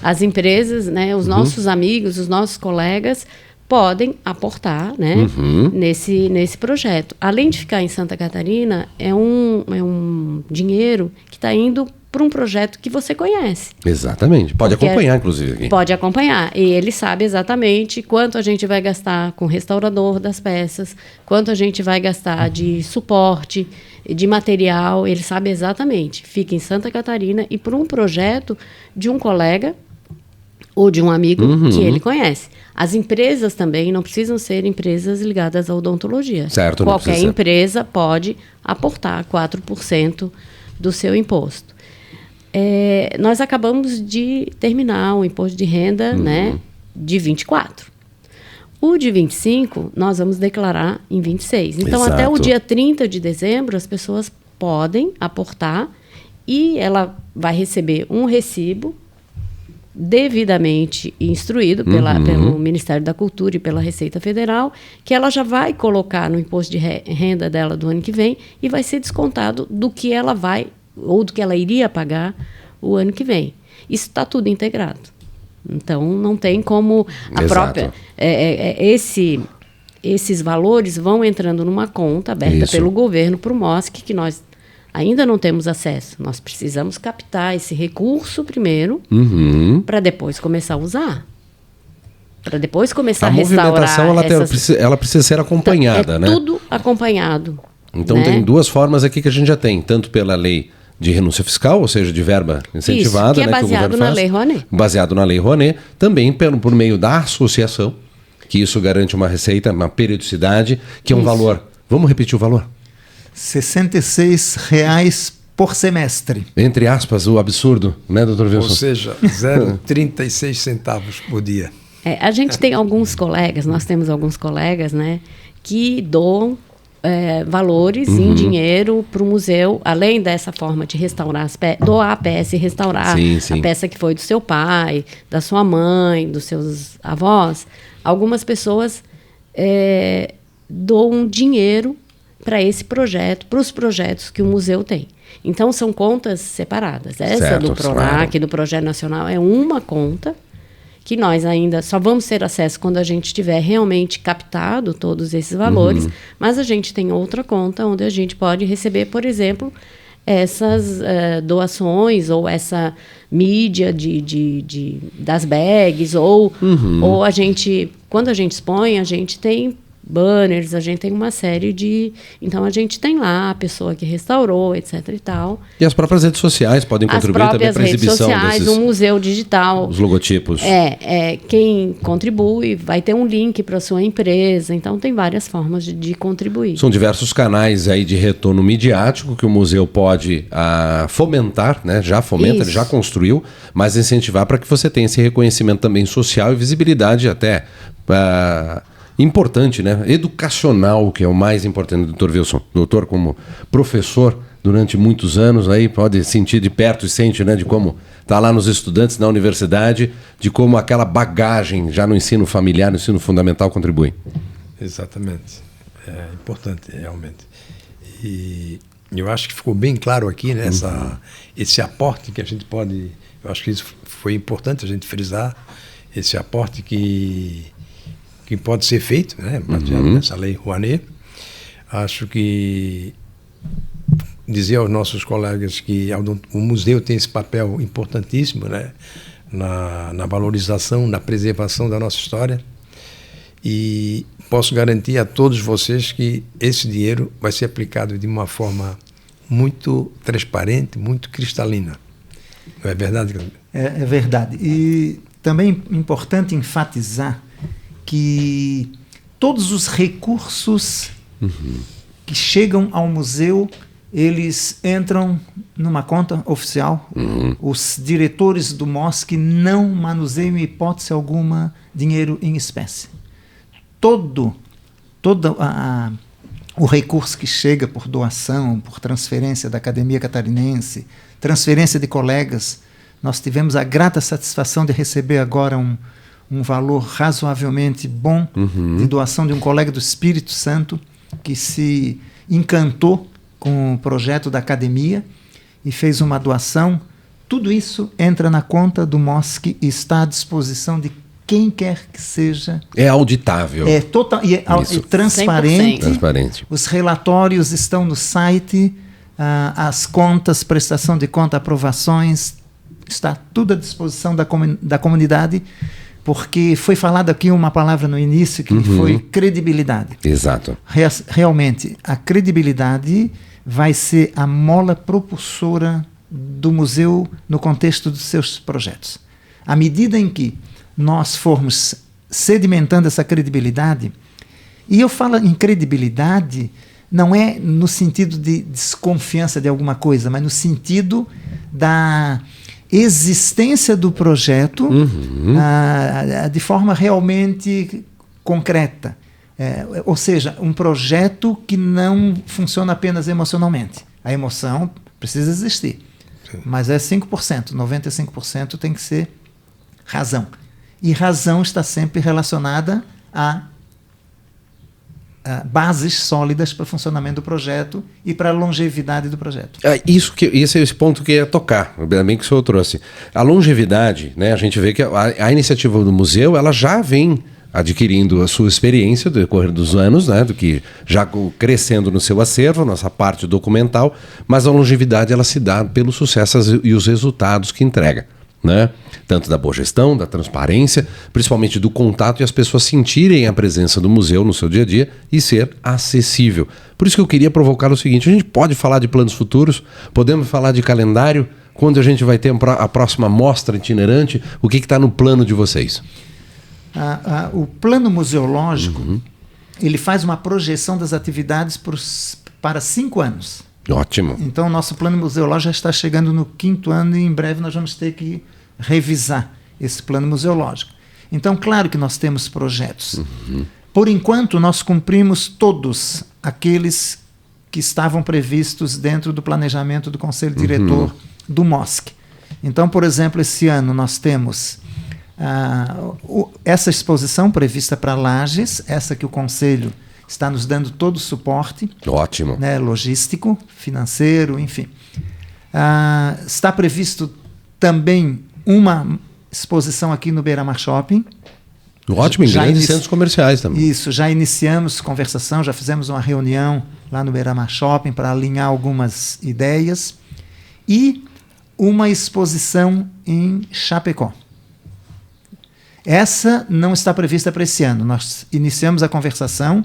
As empresas, né, os nossos amigos, os nossos colegas podem aportar, né, nesse projeto. Além de ficar em Santa Catarina, é um dinheiro que está indo para um projeto que você conhece. Exatamente. Pode acompanhar, inclusive. Aqui. Pode acompanhar. E ele sabe exatamente quanto a gente vai gastar com o restaurador das peças, quanto a gente vai gastar de suporte, de material. Ele sabe exatamente. Fica em Santa Catarina e por um projeto de um colega ou de um amigo que ele conhece. As empresas também não precisam ser empresas ligadas à odontologia. Certo, não Qualquer precisa ser. empresa pode aportar 4% do seu imposto. Nós acabamos de terminar o imposto de renda, né, de 24. O de 25, nós vamos declarar em 26. Então, Exato. até o dia 30 de dezembro, as pessoas podem aportar e ela vai receber um recibo devidamente instruído pelo Ministério da Cultura e pela Receita Federal, que ela já vai colocar no imposto de renda dela do ano que vem e vai ser descontado do que ela vai, ou do que ela iria pagar o ano que vem. Isso está tudo integrado. Então, não tem como a Exato. própria... esses valores vão entrando numa conta aberta Isso. pelo governo para o MOSC, que nós ainda não temos acesso. Nós precisamos captar esse recurso primeiro, para depois começar a usar. Para depois começar a restaurar movimentação ela precisa ser acompanhada, né? Tudo acompanhado. Então né? tem duas formas aqui que a gente já tem, tanto pela lei de renúncia fiscal, ou seja, de verba incentivada, Isso, que é né, que o baseado governo na faz, Lei Rouanet. baseado na Lei Rouanet, também por meio da associação, que isso garante uma receita, uma periodicidade, que é um valor. Vamos repetir o valor? R$ 66 por semestre. Entre aspas, o absurdo, né, doutor Ou Wilson? seja, 0,36 centavos por dia. A gente tem alguns colegas, nós temos alguns colegas, né, que doam valores em dinheiro para o museu, além dessa forma de restaurar doar a peça e restaurar Sim. a peça que foi do seu pai, da sua mãe, dos seus avós. Algumas pessoas doam dinheiro para esse projeto, para os projetos que o museu tem. Então, são contas separadas. Essa Certo, do PRONAC, claro. do Projeto Nacional, é uma conta que nós ainda só vamos ter acesso quando a gente tiver realmente captado todos esses valores, mas a gente tem outra conta onde a gente pode receber, por exemplo, essas doações ou essa mídia das bags, ou a gente, quando a gente expõe, a gente tem banners, a gente tem uma série de... Então, a gente tem lá a pessoa que restaurou, etc. e tal. E as próprias redes sociais podem As contribuir também próprias para a redes exibição sociais, desses o museu digital. os logotipos. Quem contribui vai ter um link para a sua empresa. Então, tem várias formas de contribuir. São diversos canais aí de retorno midiático que o museu pode fomentar, né? Já fomenta, Isso. ele já construiu, mas incentivar para que você tenha esse reconhecimento também social e visibilidade até importante, né? Educacional, que é o mais importante, doutor Wilson. Doutor, como professor durante muitos anos, aí pode sentir de perto e sente, né, de como está lá nos estudantes na universidade, de como aquela bagagem já no ensino familiar, no ensino fundamental contribui. Exatamente. É importante, realmente. E eu acho que ficou bem claro aqui, né, esse aporte que a gente pode... Eu acho que isso foi importante a gente frisar, esse aporte que pode ser feito, né, baseado nessa lei Rouanet. Acho que dizer aos nossos colegas que o museu tem esse papel importantíssimo, né, na valorização, na preservação da nossa história, e posso garantir a todos vocês que esse dinheiro vai ser aplicado de uma forma muito transparente, muito cristalina. Não é verdade, Cláudio? É verdade. E também é importante enfatizar que todos os recursos que chegam ao museu, eles entram numa conta oficial. Os diretores do MOSC não manuseiam, em hipótese alguma, dinheiro em espécie. Todo o recurso que chega por doação, por transferência da Academia Catarinense, transferência de colegas, nós tivemos a grata satisfação de receber agora um valor razoavelmente bom de doação de um colega do Espírito Santo que se encantou com o projeto da academia e fez uma doação. Tudo isso entra na conta do MOSC e está à disposição de quem quer que seja. É auditável. É total e transparente. 100%. Transparente. Os relatórios estão no site, as contas, prestação de conta, aprovações, está tudo à disposição da comunidade, porque foi falado aqui uma palavra no início que foi credibilidade. Exato. Realmente, a credibilidade vai ser a mola propulsora do museu no contexto dos seus projetos. À medida em que nós formos sedimentando essa credibilidade, e eu falo em credibilidade, não é no sentido de desconfiança de alguma coisa, mas no sentido da existência do projeto de forma realmente concreta. Ou seja, um projeto que não funciona apenas emocionalmente. A emoção precisa existir, mas é 5%, 95% tem que ser razão. E razão está sempre relacionada a bases sólidas para o funcionamento do projeto e para a longevidade do projeto. Esse é esse ponto que eu ia tocar, bem que o senhor trouxe. A longevidade, né, a gente vê que a iniciativa do museu ela já vem adquirindo a sua experiência no decorrer dos anos, né, do que já crescendo no seu acervo, nossa parte documental, mas a longevidade ela se dá pelo sucesso e os resultados que entrega. Né? Tanto da boa gestão, da transparência, principalmente do contato e as pessoas sentirem a presença do museu no seu dia a dia e ser acessível. Por isso que eu queria provocar o seguinte: a gente pode falar de planos futuros, podemos falar de calendário, quando a gente vai ter a próxima mostra itinerante, o que está no plano de vocês? O plano museológico ele faz uma projeção das atividades para 5 anos. Ótimo. Então, o nosso plano museológico já está chegando no 5º ano e em breve nós vamos ter que revisar esse plano museológico. Então, claro que nós temos projetos. Por enquanto, nós cumprimos todos aqueles que estavam previstos dentro do planejamento do Conselho Diretor do MOSC. Então, por exemplo, esse ano nós temos essa exposição prevista para Lages, essa que o Conselho está nos dando todo o suporte. Ótimo. Né, logístico, financeiro, enfim. Está previsto também uma exposição aqui no Beira-Mar Shopping. Ótimo, em grandes centros comerciais também. Isso, já iniciamos conversação, já fizemos uma reunião lá no Beira-Mar Shopping para alinhar algumas ideias. E uma exposição em Chapecó. Essa não está prevista para esse ano. Nós iniciamos a conversação.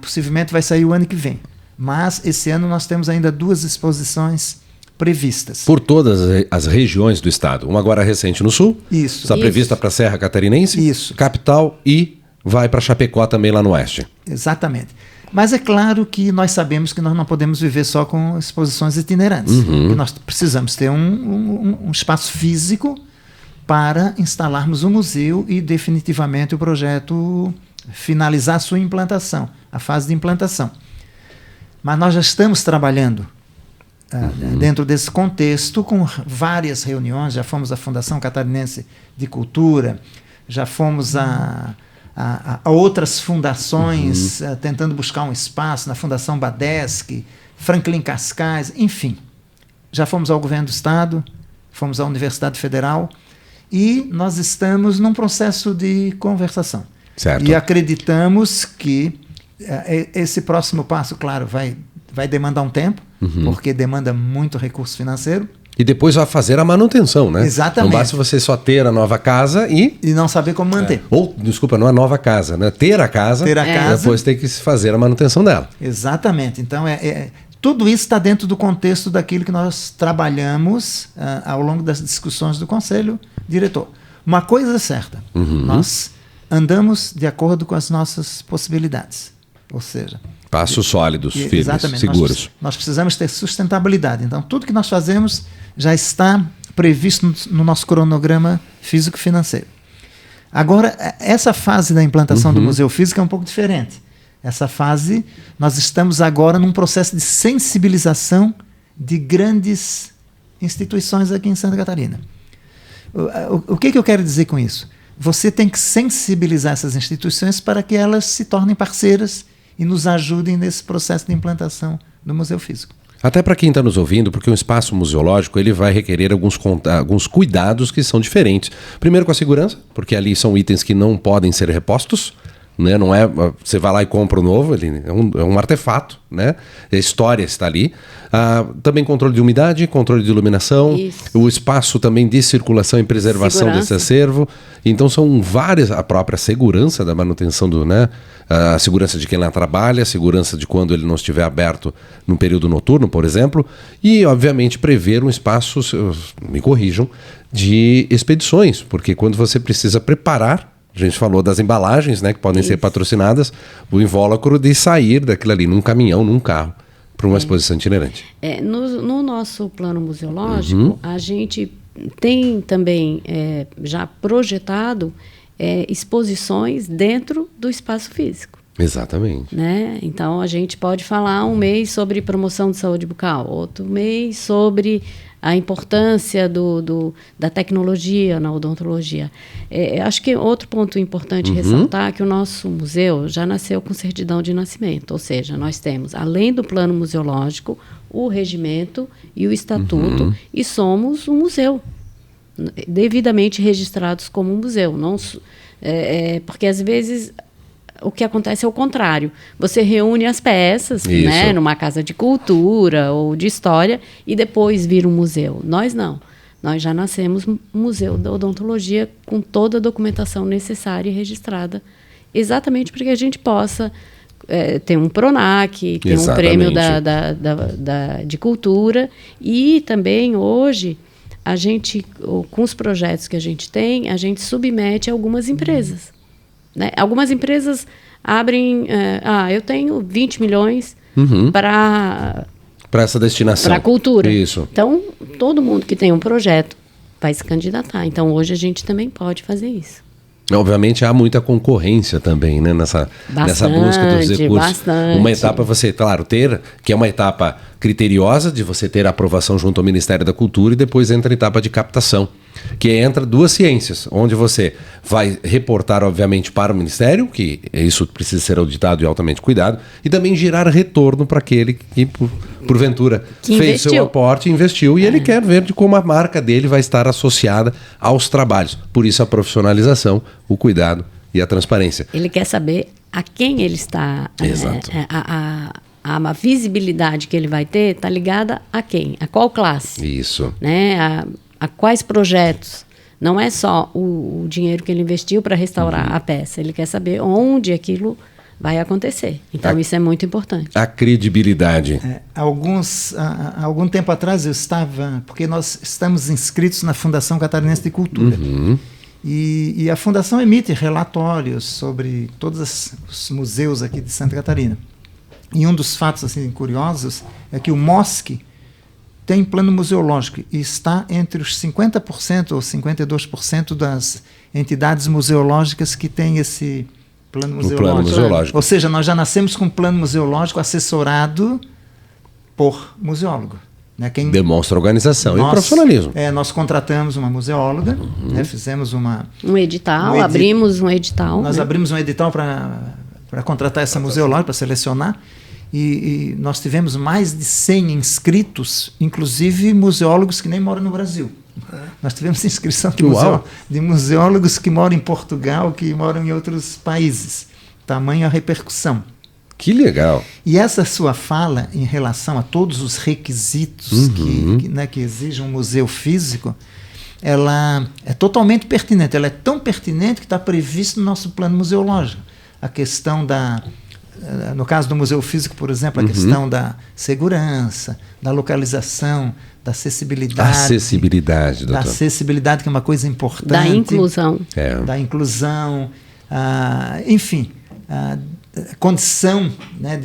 Possivelmente vai sair o ano que vem. Mas esse ano nós temos ainda 2 exposições previstas. Por todas as regiões do estado. Uma agora recente no sul. Isso. Está prevista para a Serra Catarinense. Isso. Capital e vai para Chapecó também lá no oeste. Exatamente. Mas é claro que nós sabemos que nós não podemos viver só com exposições itinerantes. E nós precisamos ter um espaço físico para instalarmos o museu e definitivamente o projeto finalizar a sua implantação, a fase de implantação. Mas nós já estamos trabalhando dentro desse contexto com várias reuniões, já fomos à Fundação Catarinense de Cultura, já fomos a outras fundações tentando buscar um espaço, na Fundação Badesc, Franklin Cascais, enfim. Já fomos ao Governo do Estado, fomos à Universidade Federal e nós estamos num processo de conversação. Certo. E acreditamos que esse próximo passo, claro, vai demandar um tempo, porque demanda muito recurso financeiro. E depois vai fazer a manutenção, né? Exatamente. Não basta você só ter a nova casa e não saber como manter. Ou, desculpa, não é a nova casa, né? Ter a casa, depois tem que se fazer a manutenção dela. Exatamente. Então, tudo isso está dentro do contexto daquilo que nós trabalhamos ao longo das discussões do Conselho Diretor. Uma coisa é certa, nós andamos de acordo com as nossas possibilidades. Ou seja... Passos sólidos, firmes, exatamente, seguros. Nós precisamos ter sustentabilidade. Então, tudo que nós fazemos já está previsto no nosso cronograma físico-financeiro. Agora, essa fase da implantação do Museu Físico é um pouco diferente. Essa fase, nós estamos agora num processo de sensibilização de grandes instituições aqui em Santa Catarina. O que eu quero dizer com isso? Você tem que sensibilizar essas instituições para que elas se tornem parceiras e nos ajudem nesse processo de implantação do Museu Físico. Até para quem está nos ouvindo, porque um espaço museológico ele vai requerer alguns cuidados que são diferentes. Primeiro com a segurança, porque ali são itens que não podem ser repostos, né? Não é, você vai lá e compra o novo, ele é um artefato, né? A história está ali. Também controle de umidade, controle de iluminação, o espaço também de circulação e preservação desse acervo. Então são várias, a própria segurança da manutenção do, né? A segurança de quem lá trabalha, a segurança de quando ele não estiver aberto no período noturno, por exemplo, e obviamente prever um espaço, me corrijam, de expedições, porque quando você precisa preparar, a gente falou das embalagens, né, que podem ser patrocinadas, o invólucro de sair daquilo ali num caminhão, num carro, para uma exposição itinerante. No nosso plano museológico, a gente tem também já projetado exposições dentro do espaço físico. Exatamente. Né? Então, a gente pode falar um mês sobre promoção de saúde bucal, outro mês sobre a importância da tecnologia na odontologia. Acho que outro ponto importante ressaltar é que o nosso museu já nasceu com certidão de nascimento, ou seja, nós temos, além do plano museológico, o regimento e o estatuto, e somos um museu, devidamente registrados como um museu. Não, porque, às vezes, o que acontece é o contrário. Você reúne as peças, né, numa casa de cultura ou de história e depois vira um museu. Nós não. Nós já nascemos museu da odontologia com toda a documentação necessária e registrada, exatamente para que a gente possa ter um PRONAC, ter um prêmio de cultura e também hoje a gente, com os projetos que a gente tem, a gente submete a algumas empresas. Né? Algumas empresas abrem... eu tenho 20 milhões para essa destinação. Para a cultura. Isso. Então, todo mundo que tem um projeto vai se candidatar. Então, hoje a gente também pode fazer isso. Obviamente há muita concorrência também, né, nessa busca dos recursos. Bastante. Uma etapa você, claro, que é uma etapa criteriosa de você ter a aprovação junto ao Ministério da Cultura, e depois entra a etapa de captação, que entra duas ciências, onde você vai reportar, obviamente, para o Ministério, que isso precisa ser auditado e altamente cuidado, e também gerar retorno para aquele que, porventura, fez seu aporte, investiu, e ele quer ver de como a marca dele vai estar associada aos trabalhos. Por isso a profissionalização, o cuidado e a transparência. Ele quer saber a quem ele está... Exato. A visibilidade que ele vai ter está ligada a quem? A qual classe? Isso. Né? A quais projetos? Não é só o dinheiro que ele investiu para restaurar a peça. Ele quer saber onde aquilo vai acontecer. Então, isso é muito importante. A credibilidade. Algum tempo atrás eu estava... Porque nós estamos inscritos na Fundação Catarinense de Cultura. E a Fundação emite relatórios sobre todos os museus aqui de Santa Catarina. E um dos fatos assim, curiosos é que o MOSC tem plano museológico e está entre os 50% ou 52% das entidades museológicas que têm esse plano museológico. Ou seja, nós já nascemos com um plano museológico assessorado por museólogo. Né? Quem demonstra organização e profissionalismo. Nós contratamos uma museóloga, né? Fizemos um edital, abrimos um edital. Nós abrimos um edital para contratar essa museóloga, para selecionar. E nós tivemos mais de 100 inscritos, inclusive museólogos que nem moram no Brasil. Nós tivemos inscrição de museólogos que moram em Portugal, que moram em outros países. Tamanho a repercussão. Que legal. E essa sua fala em relação a todos os requisitos que exige um museu físico, ela é totalmente pertinente. Ela é tão pertinente que está previsto no nosso plano museológico. A questão no caso do museu físico, por exemplo, a questão da segurança, da localização, da acessibilidade. Acessibilidade, doutor. Da acessibilidade, que é uma coisa importante. Da inclusão. Da inclusão. Enfim, condição, né,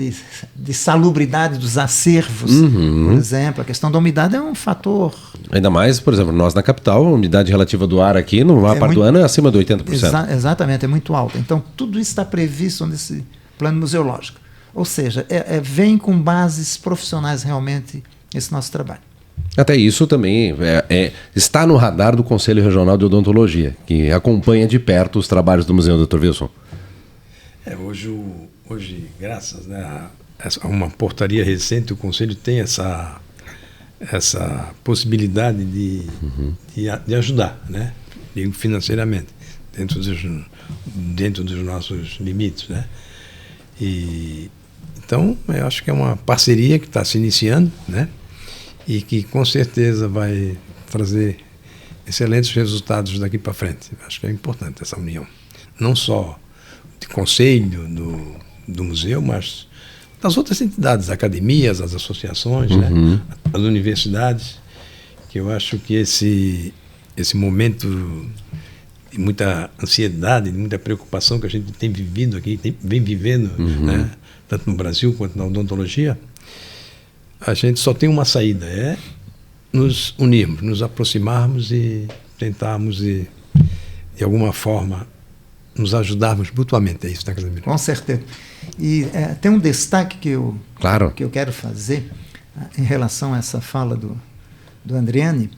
de salubridade dos acervos, por exemplo. A questão da umidade é um fator... Ainda mais, por exemplo, nós na capital, a umidade relativa do ar aqui, no maior parte do ano, é acima de 80%. Exatamente, é muito alta. Então, tudo isso está previsto nesse plano museológico. Ou seja, vem com bases profissionais realmente esse nosso trabalho. Até isso também está no radar do Conselho Regional de Odontologia, que acompanha de perto os trabalhos do museu, Dr. Wilson. Hoje, graças, né, a uma portaria recente, o Conselho tem essa possibilidade de ajudar, né, financeiramente. dentro dos nossos limites, né? Então, eu acho que é uma parceria que está se iniciando, né? E que com certeza vai trazer excelentes resultados daqui para frente. Eu acho que é importante essa união, não só de conselho do museu, mas das outras entidades, academias, as associações, né? As universidades, que eu acho que esse momento de muita ansiedade, de muita preocupação que a gente tem vivido aqui, vem vivendo, né? Tanto no Brasil quanto na odontologia, a gente só tem uma saída, é nos unirmos, nos aproximarmos e tentarmos, de alguma forma, nos ajudarmos mutuamente. É isso, né, Casimiro? Com certeza. E tem um destaque que eu quero fazer em relação a essa fala do Andriani,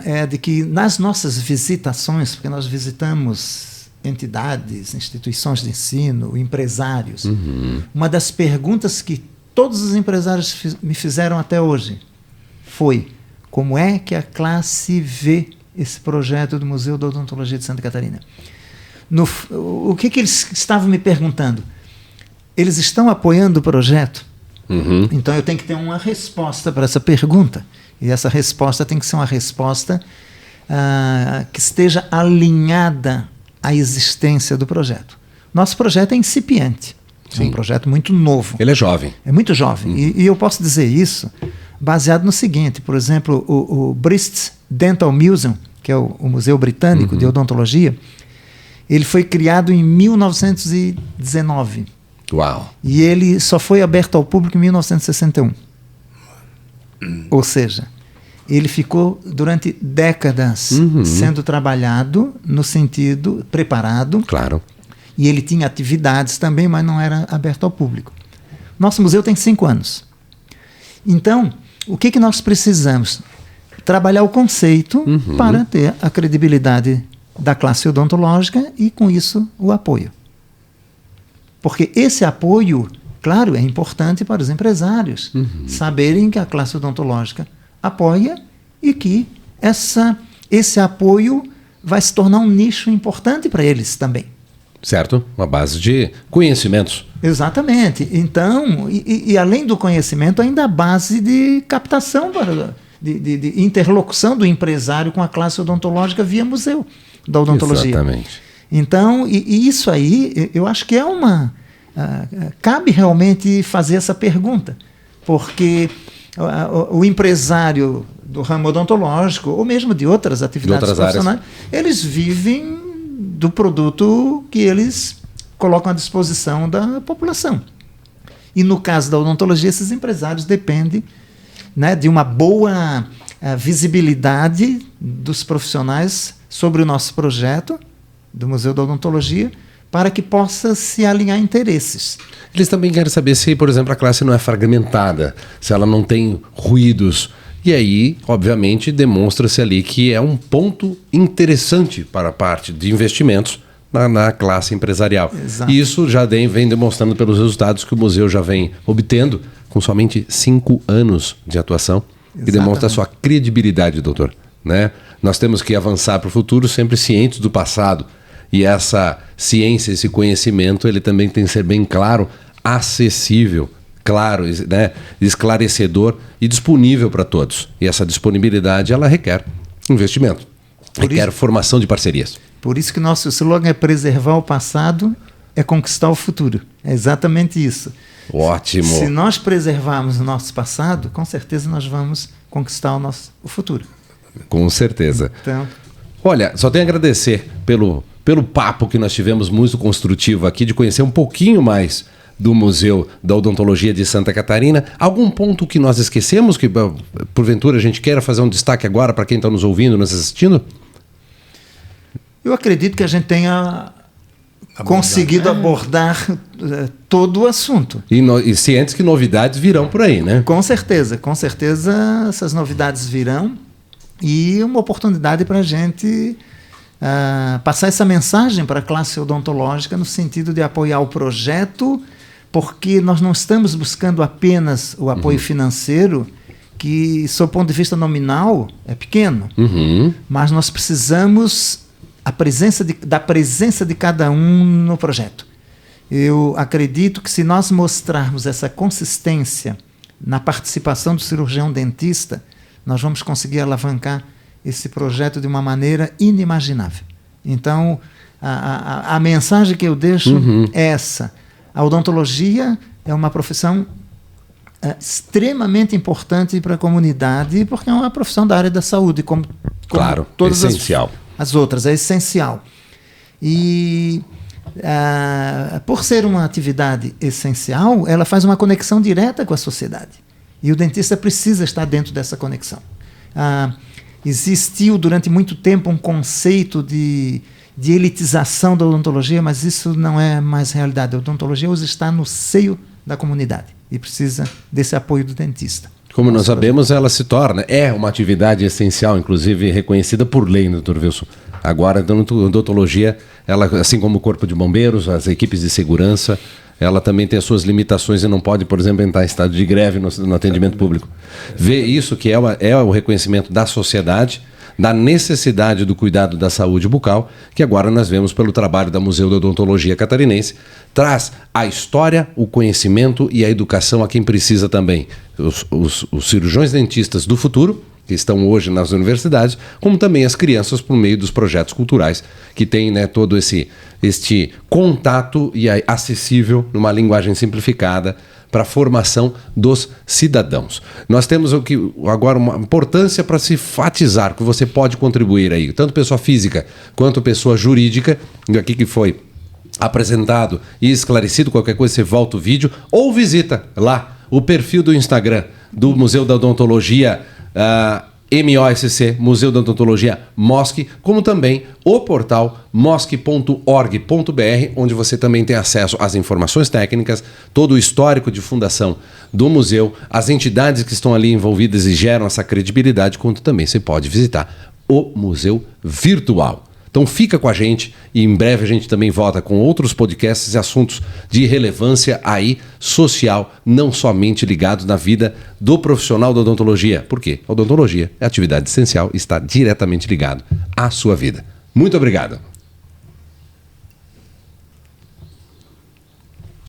é de que nas nossas visitações, porque nós visitamos entidades, instituições de ensino, empresários, uma das perguntas que todos os empresários me fizeram até hoje foi: como é que a classe vê esse projeto do Museu da Odontologia de Santa Catarina? O que eles estavam me perguntando? Eles estão apoiando o projeto? Então eu tenho que ter uma resposta para essa pergunta. E essa resposta tem que ser uma resposta que esteja alinhada à existência do projeto. Nosso projeto é incipiente. Sim. É um projeto muito novo. Ele é jovem. É muito jovem. E eu posso dizer isso baseado no seguinte: por exemplo, o Bristol Dental Museum, que é o Museu Britânico de Odontologia, ele foi criado em 1919. Uau! E ele só foi aberto ao público em 1961. Ou seja, ele ficou durante décadas sendo trabalhado no sentido preparado. Claro. E ele tinha atividades também, mas não era aberto ao público. Nosso museu tem 5 anos. Então, o que nós precisamos? Trabalhar o conceito para ter a credibilidade da classe odontológica e, com isso, o apoio. Porque esse apoio, claro, é importante para os empresários saberem que a classe odontológica apoia e que esse apoio vai se tornar um nicho importante para eles também. Certo, uma base de conhecimentos. Exatamente. Então, e além do conhecimento, ainda a base de captação, de interlocução do empresário com a classe odontológica via museu da odontologia. Exatamente. Então, e isso aí, eu acho que cabe realmente fazer essa pergunta, porque o empresário do ramo odontológico, ou mesmo de outras atividades profissionais, eles vivem do produto que eles colocam à disposição da população. E no caso da odontologia, esses empresários dependem, né, de uma boa visibilidade dos profissionais sobre o nosso projeto do Museu da Odontologia, para que possa se alinhar interesses. Eles também querem saber se, por exemplo, a classe não é fragmentada, se ela não tem ruídos. E aí, obviamente, demonstra-se ali que é um ponto interessante para a parte de investimentos na classe empresarial. Exato. E isso já vem demonstrando pelos resultados que o museu já vem obtendo com somente 5 anos de atuação. Exatamente. E demonstra a sua credibilidade, doutor. Né? Nós temos que avançar para o futuro sempre cientes do passado. E essa ciência, esse conhecimento, ele também tem que ser bem claro, acessível, claro, né, esclarecedor e disponível para todos. E essa disponibilidade, ela requer investimento, requer formação de parcerias. Por isso que nosso slogan é preservar o passado, é conquistar o futuro. É exatamente isso. Ótimo. Se nós preservarmos o nosso passado, com certeza nós vamos conquistar o futuro. Com certeza. Então, olha, só tenho a agradecer pelo papo que nós tivemos muito construtivo aqui, de conhecer um pouquinho mais do Museu da Odontologia de Santa Catarina. Algum ponto que nós esquecemos, que porventura a gente queira fazer um destaque agora para quem está nos ouvindo, nos assistindo? Eu acredito que a gente tenha conseguido abordar todo o assunto. E cientes que novidades virão por aí, né? Com certeza essas novidades virão, e uma oportunidade para a gente passar essa mensagem para a classe odontológica no sentido de apoiar o projeto, porque nós não estamos buscando apenas o apoio financeiro, que, sob o ponto de vista nominal, é pequeno, mas nós precisamos da presença de cada um no projeto. Eu acredito que se nós mostrarmos essa consistência na participação do cirurgião dentista, nós vamos conseguir alavancar esse projeto de uma maneira inimaginável. Então, a mensagem que eu deixo é essa. A odontologia é uma profissão extremamente importante para a comunidade, porque é uma profissão da área da saúde, como claro, todas essencial. As outras, é essencial. E por ser uma atividade essencial, ela faz uma conexão direta com a sociedade. E o dentista precisa estar dentro dessa conexão. Existiu durante muito tempo um conceito de elitização da odontologia, mas isso não é mais realidade. A odontologia hoje está no seio da comunidade e precisa desse apoio do dentista. Como nós sabemos, ela se torna, é uma atividade essencial, inclusive reconhecida por lei, Dr. Wilson. Agora, a odontologia, ela, assim como o Corpo de Bombeiros, as equipes de segurança, ela também tem as suas limitações e não pode, por exemplo, entrar em estado de greve no atendimento público. Ver isso que é o reconhecimento da sociedade, da necessidade do cuidado da saúde bucal, que agora nós vemos pelo trabalho da Museu da Odontologia Catarinense, traz a história, o conhecimento e a educação a quem precisa também. Os cirurgiões dentistas do futuro, que estão hoje nas universidades, como também as crianças por meio dos projetos culturais, que tem, né, todo este contato e acessível numa linguagem simplificada para a formação dos cidadãos. Nós temos agora uma importância para se enfatizar que você pode contribuir aí, tanto pessoa física quanto pessoa jurídica, aqui que foi apresentado e esclarecido. Qualquer coisa você volta o vídeo ou visita lá o perfil do Instagram do Museu da Odontologia MOSC, Museu da Odontologia MOSC, como também o portal mosc.org.br, onde você também tem acesso às informações técnicas, todo o histórico de fundação do museu, as entidades que estão ali envolvidas e geram essa credibilidade, quanto também você pode visitar o museu virtual. Então fica com a gente e em breve a gente também volta com outros podcasts e assuntos de relevância aí social, não somente ligados na vida do profissional da odontologia. Por quê? A odontologia é atividade essencial e está diretamente ligado à sua vida. Muito obrigado.